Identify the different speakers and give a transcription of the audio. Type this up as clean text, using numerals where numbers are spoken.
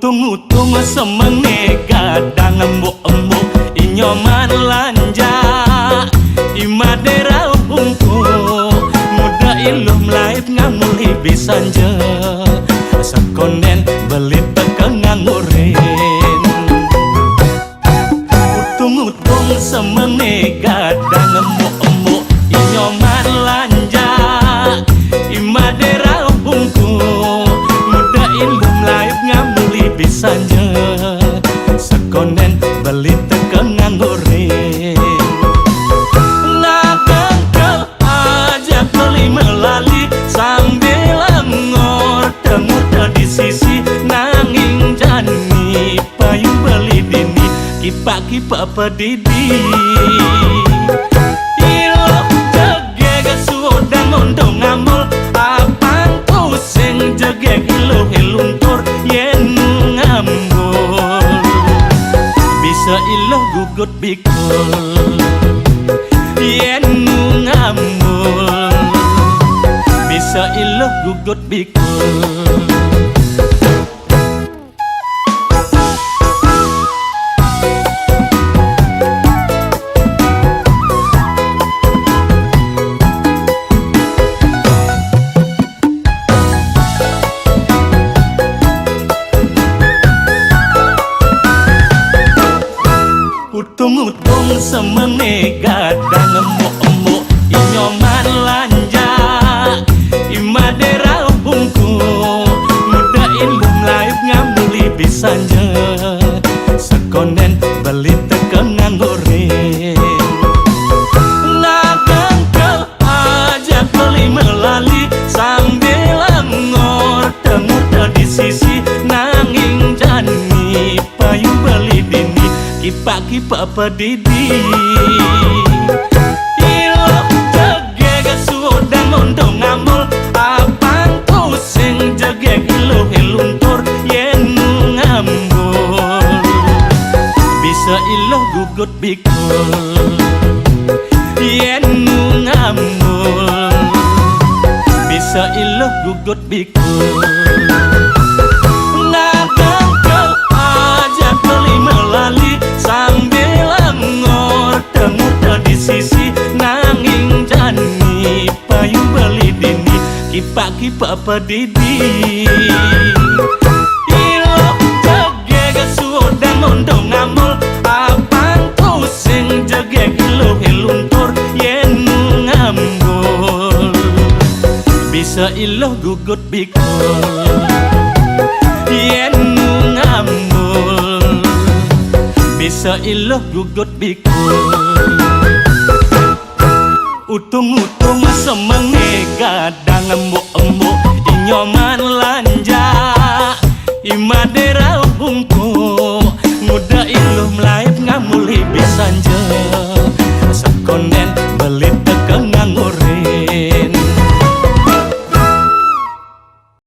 Speaker 1: Utung-utung semenge gadang embuk-embuk inyoman lanja imadera bungku muda ilum laip ngamuli bisanja sekonden belit tekengangurin utung-utung semenge gadang embuk-embuk inyoman lanja imadera bungku muda ilum laip ngamuli bisanja sekonden belit tekengangurin ngadang ke aja beli melali sambil ngor dengur di sisi nanging jani payu beli dini kipak-kipak pedidi ilok jegeg sudan mondong ngamul apang pusing jegeg ilung-ilung yen ngambul bisa iloh gugut bikul yen ngambul bisa iloh gugut bikul utung-utung semene gadang embuk-embuk inyoman lanja imadera bungku muda ilum laip ngamuli bisanja sekonden belit tekengangurin ngadang ke aja beli melali sambil ngor dengur di sisi nanging jani payu beli dini kipak-kipak pedidi ilok jegeg sudan mondong ngamul apang pusing jegeg ilung-ilung tur yen ngambul bisa iloh gugut bikul yen ngambul bisa iloh gugut bikul ngadang ke aja beli melali sambil ngor dengur di sisi nanging jani payu beli dini kipak-kipak pedidi ilok jegeg sudan mondong ngamul apang pusing jegeg ilung-ilung tur yen ngambul bisa iloh gugut bikul yen ngambul bisa iloh gugut bikul utung-utung semenge gadang embuk-embuk inyoman lanja imadera bungku muda ilum laip ngamuli bisanja